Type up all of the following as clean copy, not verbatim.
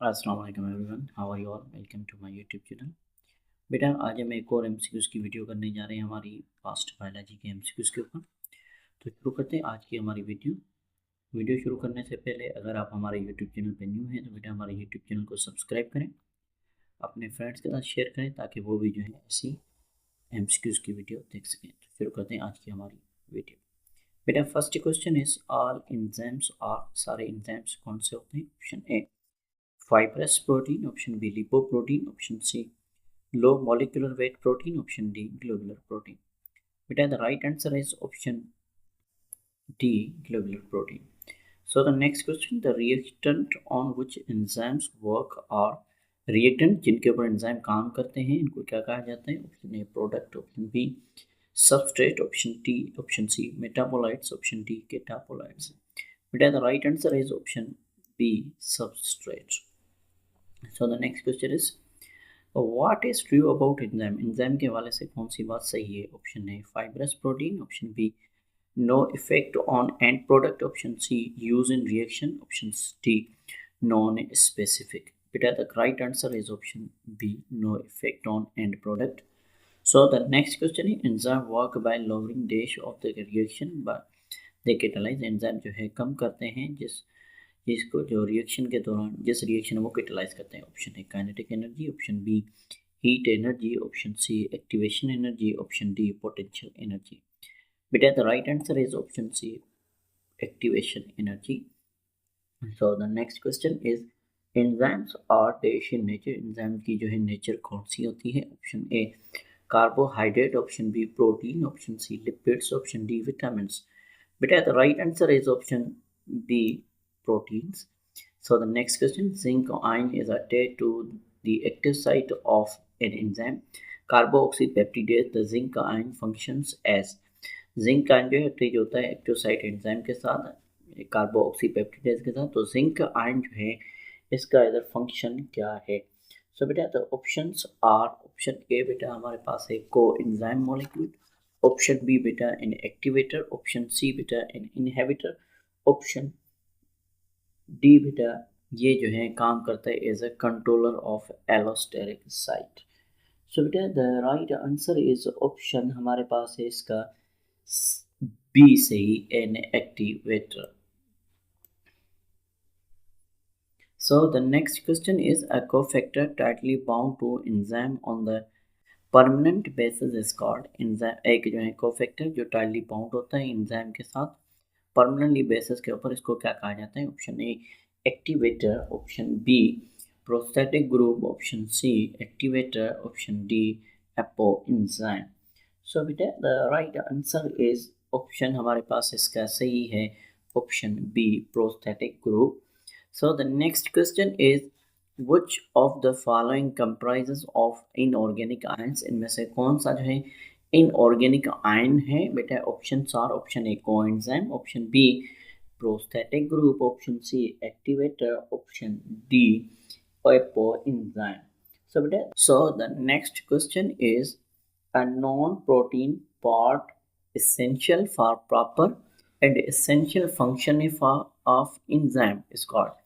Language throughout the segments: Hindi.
अस्सलाम वालेकुम everyone, how are you all? Welcome to my YouTube channel. बेटा आज हम एक और एमसीक्यूज़ की वीडियो करने जा रहे हैं हमारी फास्ट बायोलॉजी के एमसीक्यूज़ के ऊपर। तो शुरू करते हैं आज की हमारी वीडियो। वीडियो शुरू करने से पहले अगर आप हमारे यूट्यूब चैनल पर न्यू हैं तो बेटा हमारे यूट्यूब चैनल को सब्सक्राइब करें, अपने फ्रेंड्स के साथ शेयर करें ताकि वो भी जो है ऐसी एमसीक्यूज़ की वीडियो देख सकें। तो शुरू करते हैं आज की हमारी वीडियो। बेटा first question is all enzymes are, सारे एंजाइम्स कौन से होते हैं? Option A fibrous protein, option B lipoprotein, option C low molecular weight protein, option D globular protein. Beta the right answer is option D globular protein. So the next question, the reactant on which enzymes work are, reactant जिनके ऊपर एंजाइम काम करते हैं इनको क्या कहा जाता है? Option A product, option B substrate, option T, option C metabolites, option D catabolites. बेटा the right answer is option B substrate. So the next question is what is true about enzyme? Enzyme के हवाले से कौन सी बात सही है? Option A fibrous protein, option B no effect on end product, option C use in reaction, option D non specific. बेटा the right answer is option B no effect on end product. So the next question है enzyme work by lowering dash of the reaction by they catalyse. Enzyme जो है कम करते हैं जिसको जो रिएक्शन के दौरान जिस रिएक्शन वो कैटालाइज करते हैं. Option A kinetic energy, option B heat energy, option C activation energy, option D potential energy. बेटा the right answer is option C activation energy. So the next question is enzymes are dash in nature. Enzyme की जो है नेचर कौन सी होती है? Option A carbohydrate, option B protein, option C lipids, option D vitamin. बेटा the right answer is option B proteins. So the next question, zinc ion is attached to the active site of an enzyme carboxypeptidase. The zinc ion functions as, zinc ion जो है अटैच होता है एक्टिव साइट एंजाइम के साथ, कार्बोक्सीपेप्टिडेज के साथ. तो जिंक आयन जो है इसका इधर फंक्शन क्या है? सो बेटा the options are, option A बेटा हमारे पास है coenzyme molecule, option B बेटा एन एक्टिवेटर, ऑप्शन सी बेटा एन इनहिबिटर, ऑप्शन डी बेटा ये जो है काम करता है as a controller of allosteric site. So बेटा the right answer is option हमारे पास है इसका बी से ही an activator. So the next question is a cofactor tightly bound to enzyme on the permanent basis is called. Enzyme एक जो है कोफैक्टर जो टाइटली बाउंड होता है एंजाइम के साथ परमानेंटली बेसिस के ऊपर, इसको क्या कहा जाता है? Option A activator, option B prosthetic group, option C activator, option D apo enzyme. So बेटा the right answer is option हमारे पास इसका सही है option B prosthetic group. So the next question is which of the following comprises of inorganic ions. इनमें से कौन सा जो है इनऑर्गेनिक आयन है? बेटा option are, option A coenzyme, option B prosthetic group, option C activator, option D apoenzyme. So बेटा so the next question is a non protein part essential for proper and essential functioning of enzyme is called.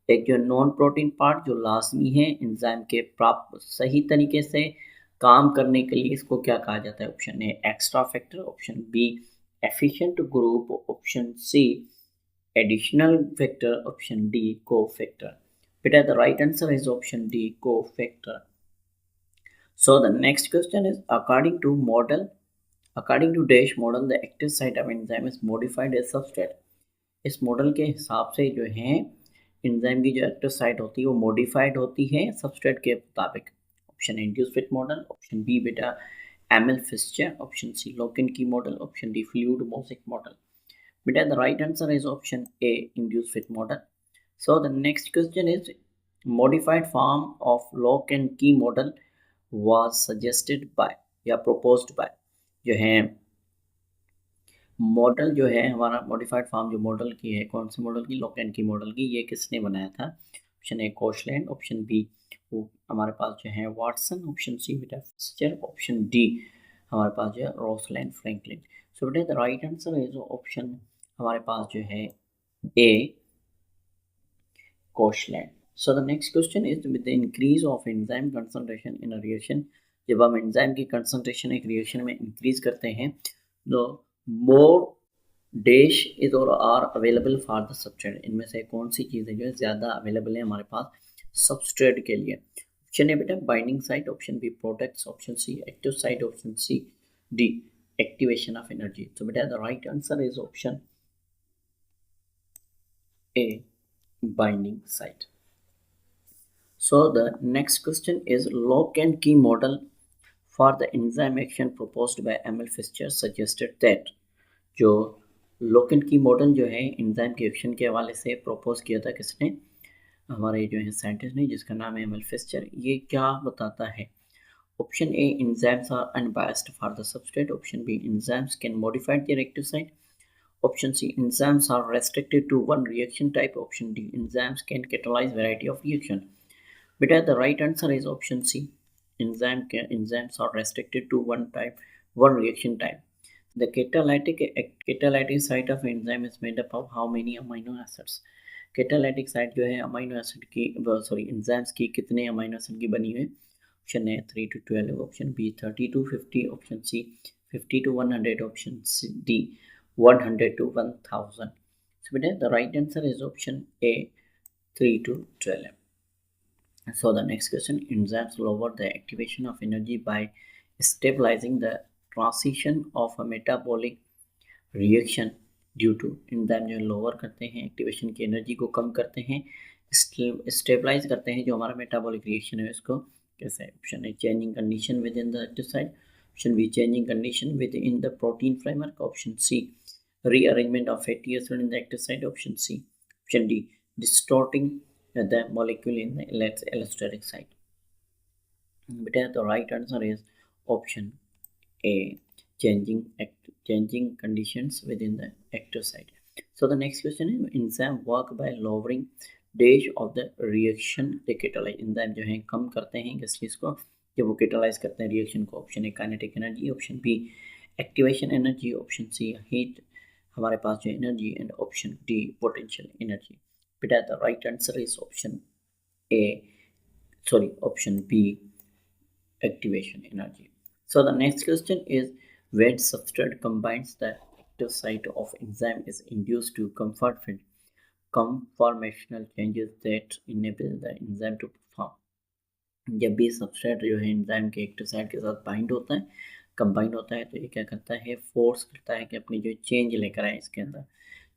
एक जो नॉन प्रोटीन पार्ट जो लाजमी है एंजाइम के प्राप्त सही तरीके से काम करने के लिए, इसको क्या कहा जाता है? Option A extra factor, option B efficient group, option C additional factor, option D cofactor. बेटा the right answer is option D cofactor. So the next question is according to dash model the active site of enzyme is modified as substrate. इस मॉडल के हिसाब से जो है एंजाइम की जो एक्टिव साइट होती है वो मॉडिफाइड होती है सबस्ट्रेट के मुताबिक. Option induce fit model, option B बेटा Emil Fischer, option C lock and key model, option D fluid mosaic model. बेटा the right answer is option A induce fit model. So the next question is modified form of lock and key model was suggested by या प्रोपोज्ड बाय. जो है मॉडल जो है हमारा मॉडिफाइड फॉर्म जो मॉडल की है, कौन से मॉडल की? लॉक एंड की मॉडल की. ये किसने बनाया था? Option A Koshland, option B हमारे पास जो है वाटसन, ऑप्शन सी बेटा फिस्चर, ऑप्शन डी हमारे पास जो है रोसलैंड फ्रैंकलिन. सो बेटा the right answer is option हमारे पास जो है ए Koshland. So the next question is, with the increase of enzyme concentration in a reaction, जब हम एंजाइम की कंसंट्रेशन एक रिएक्शन में इंक्रीज करते हैं तो मोर डैश इज और are available for the substrate, इनमें से कौन सी चीज़ें जो है ज़्यादा अवेलेबल है हमारे पास सबस्ट्रेट के लिए? ऑप्शन ए बेटा binding site, option B protects, option C active site, option C D activation of energy. तो बेटा the right answer is option A binding site. So the next question is, lock and key model for the enzyme action proposed by ML Fischer suggested that, जो लॉक एंड की मॉडल जो है एंजाइम के एक्शन के हवाले से प्रपोज किया था किसने? हमारे जो है साइंटिस्ट ने, जिसका नाम है एमएल फिस्चर। ये क्या बताता है? Option A enzymes are unbiased for the substrate, option B enzymes can modify the reactive site, option C enzymes are restricted to one reaction type, option D enzymes can catalyse variety of reaction. Beta, the right answer is option C. Enzymes are restricted to one reaction type. The catalytic site of enzyme is made up of how many amino acids? Catalytic site जो है अमीनो एसिड की एंजाइम्स की कितने अमीनो एसिड की बनी हुई है? Option A 3 to 12, option B 30 to 50, option C 50 to 100, option D 100 to 1000. So बेटा the right answer is option A 3 to 12. So the next question, enzymes lower the activation of energy by stabilizing the transition of a metabolic reaction due to, enzyme जो लोअर करते हैं एक्टिवेशन की एनर्जी को कम करते हैं, स्टेबलाइज करते हैं जो हमारा मेटाबॉलिक रिएक्शन है उसको कैसे? Option A changing condition within the active site, option B changing condition within the protein framework, option C rearrangement of fatty acid in the active site, option D distorting the molecule in the allosteric site. But the right answer is option A, changing conditions within the active site. So the next question is, enzyme work by lowering dash of the reaction they catalyze. enzyme जो है कम करते हैं किस चीज़ को? जब वो कैटालाइज करते हैं रिएक्शन को। Option A kinetic energy, option B activation energy, option C heat हमारे पास जो energy, and option D potential energy. But the right answer is option B, activation energy. So the next question is, when substrate combines the active site of enzyme is induced to conformational changes that enable the enzyme to perform. जब भी सबस्ट्रेट जो है एंजाइम के एक्टिव साइट के साथ बाइंड होता है, कंबाइन होता है, तो ये क्या करता है? फोर्स करता है कि अपनी जो चेंज लेकर आए इसके अंदर,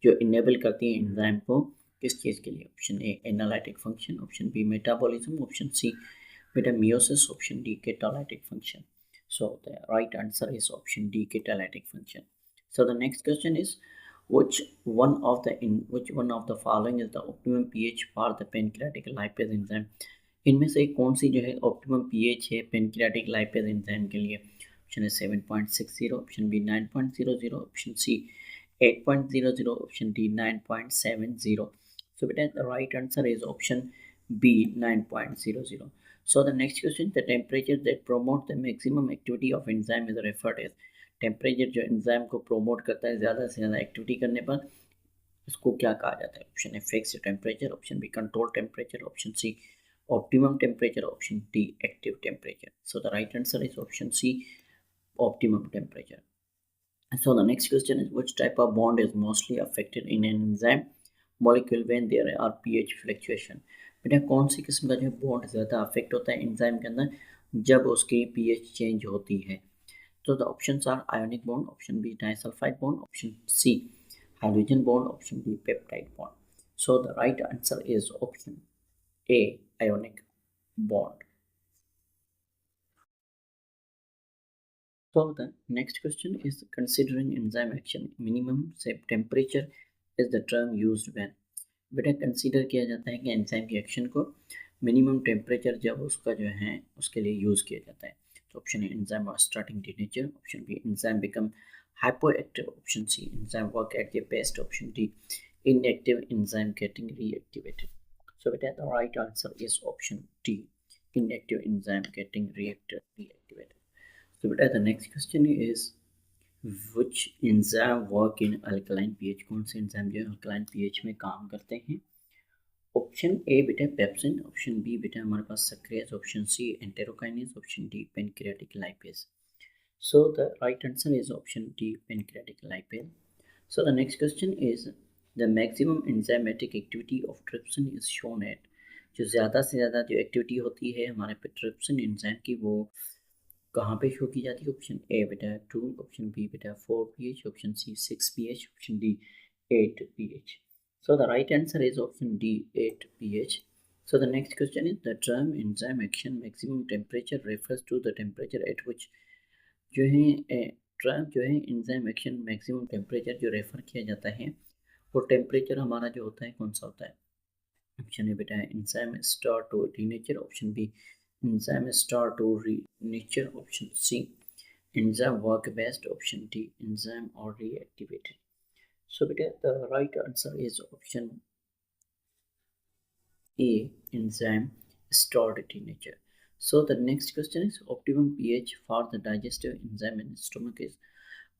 जो इनेबल करती है एंजाइम को किस चीज़ के लिए? Option A analytic function, option B metabolism, option C बेटा meiosis, option D catalytic function. So the right answer is option D catalytic function. So the next question is, which one of the following is the optimum pH for the pancreatic lipase enzyme? इनमें से कौन सी जो है ऑप्टिमम पीएच है पेनक्रियाटिक लाइपेज एंजाइम के लिए? ऑप्शन है 7.60, option B 9.00, option C 8.00, option D 9.70। So better the right answer is option B 9.00. So the next question, the temperature that promote the maximum activity of enzyme is referred as, temperature जो एंजाइम को प्रोमोट करता है ज़्यादा से ज़्यादा एक्टिविटी करने पर, उसको क्या कहा जाता है? ऑप्शन है fixed temperature, option B control temperature, option C optimum temperature, option D active temperature. So the right answer is option C optimum temperature. So the next question is, which type of bond is mostly affected in an enzyme molecule when there are pH fluctuation? बेटा कौन सी किस्म का जो बॉन्ड ज़्यादा अफेक्ट होता है एंजाइम के अंदर जब उसकी pH चेंज होती है? तो the options are ionic bond, option B disulphide bond, option C hydrogen bond, option D peptide bond. So the right answer is option A ionic bond. So the next question is, considering enzyme action minimum से temperature is the term used when? बेटा कंसीडर किया जाता है कि एंजाइम की एक्शन को मिनिमम टेम्परेचर जब उसका जो है उसके लिए यूज़ किया जाता है। तो option A enzyme are starting denature, option B enzyme become hypoactive, option C enzyme work at the best, option D inactive enzyme getting reactivated. So the right answer is option D, inactive enzyme getting reactivated. So the next question is, which enzyme work in alkaline pH? कौन से enzyme जो alkaline pH में काम करते हैं? ऑप्शन ए बेटा पेप्सिन, ऑप्शन बी बेटा हमारे पास sucrase, option C enterokinase, option D pancreatic lipase. So the right answer is option D, pancreatic lipase. So the next question is the maximum enzymatic activity of trypsin is shown at, जो ज़्यादा से ज़्यादा जो एक्टिविटी होती है हमारे पे ट्रिप्सिन एंजाइम की वो कहाँ पे शो की जाती है? ऑप्शन ए बेटा 2, ऑप्शन बी बेटा 4 pH, option C 6 pH, option D 8 pH. So the right answer is option D, 8 pH. So the next question is the term enzyme action maximum temperature refers to the temperature at which, जो है ट्रैप जो है एंजाइम एक्शन मैक्सिमम टेम्परेचर जो रेफर किया जाता है वो टेम्परेचर हमारा जो होता है कौन सा होता है? ऑप्शन ए बेटा है enzyme start to denature, option B enzyme start to renature, option C enzyme work best, option D enzyme are reactivated. So बेटा the right answer is option A enzyme start denature. So the next question is optimum pH for the digestive enzyme in stomach is,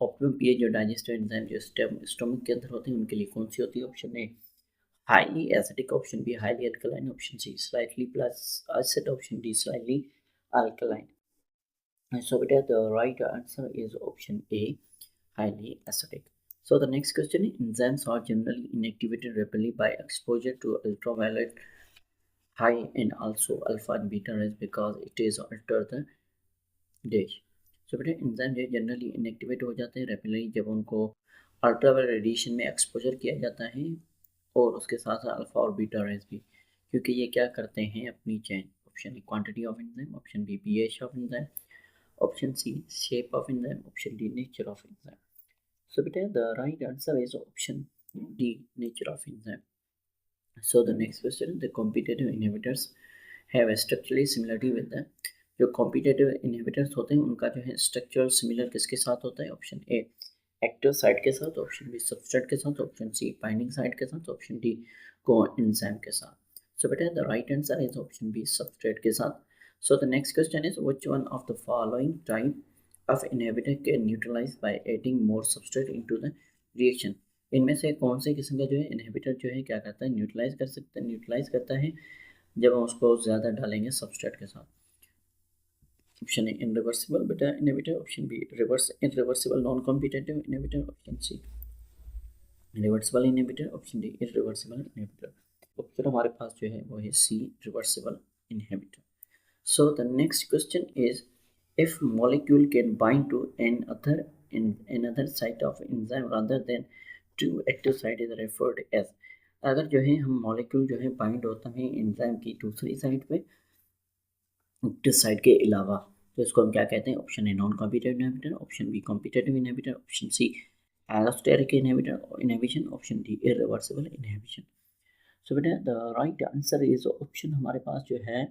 optimum pH जो digestive enzyme जो stomach के अंदर होते हैं उनके लिए कौन सी होती है? Option A highly acidic, option B highly alkaline, option C slightly plus acid, option D slightly alkaline. So beta the right answer is option A, highly acidic. So the next question is enzymes are generally inactivated rapidly by exposure to ultraviolet high and also alpha and beta rays because it is alter the dash. So बेटा एंजाइम जो जनरली इनएक्टिवेट हो जाते हैं रैपिडली जब उनको अल्ट्रावायलेट रेडिएशन में एक्सपोजर किया जाता है और उसके साथ साथ अल्फा और बीटा रेज भी, क्योंकि ये क्या करते हैं अपनी chain. Option A quantity of enzyme, option B pH of enzyme, option C shape of enzyme, option D nature of enzyme. So बेटा the right answer is option D nature of enzyme. So the next question, the competitive inhibitors have a structurally similarity with the, जो कॉम्पिटेटिव इनहिबिटर्स होते हैं उनका जो है स्ट्रक्चरल सिमिलर किसके साथ होता है? ऑप्शन ए एक्टिव साइट के साथ, ऑप्शन बी सबस्ट्रेट के साथ, ऑप्शन सी बाइंडिंग साइट के साथ, ऑप्शन डी कोएंजाइम के साथ. सो बेटा the right answer is option B substrate के साथ. So the next question is which one of the following type of inhibitor can neutralise by adding more substrate into the reaction. इनमें से कौन से किस्म का जो है इनहिबिटर जो है क्या करता है? न्यूट्रलाइज कर सकता है, न्यूट्रलाइज करता है जब हम उसको ज़्यादा डालेंगे सबस्ट्रेट के साथ. ऑप्शन ए इनरिवर्सिबल बेटा inhibitor, option B irreversible non competitive inhibitor, option C reversible inhibitor, option D irreversible inhibitor. Option हमारे पास जो है वो है C reversible inhibitor. So the next question is if molecule can bind to another site of enzyme rather than to active site is referred as. अगर जो है हम मॉलिक्यूल जो है बाइंड होता है एंजाइम की दूसरी साइड पे एक्टिव साइट के अलावा तो इसको हम क्या कहते हैं? Option A non competitive inhibitor, option B competitive inhibitor, option C allosteric inhibitor inhibition, option D irreversible inhibition. So बेटा the right answer is option हमारे पास जो है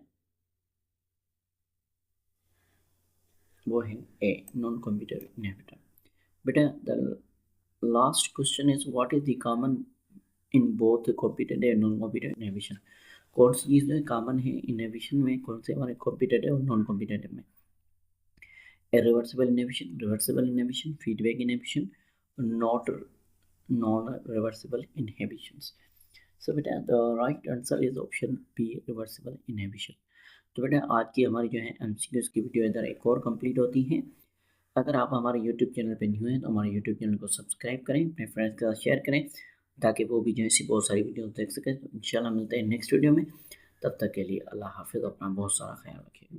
वो है ए नॉन कॉम्पिटेटिव इनहिबिटर. बेटा the last question is what is the common in both competitive and non competitive inhibition. कौन सी चीज़ जो कॉमन है इनहिबिशन में, कौन से हमारे कॉम्पिटेटिव और नॉन कॉम्पिटेटिव में? Irreversible inhibition, reversible inhibition, feedback inhibition, non reversible inhibitions. So बेटा the right answer is option B reversible inhibition. तो बेटा आज की हमारी जो है एमसीक्यूज़ की वीडियो इधर एक और कंप्लीट होती है. अगर आप हमारे यूट्यूब चैनल पर न्यू हैं तो हमारे यूट्यूब चैनल को सब्सक्राइब करें, अपने फ्रेंड्स के साथ शेयर करें ताकि वो भी जो है ऐसी बहुत सारी वीडियो देख सकें. तो इंशाल्लाह मिलते हैं नेक्स्ट वीडियो में. तब तक के लिए अल्लाह हाफिज़, अपना बहुत सारा ख्याल रखिए.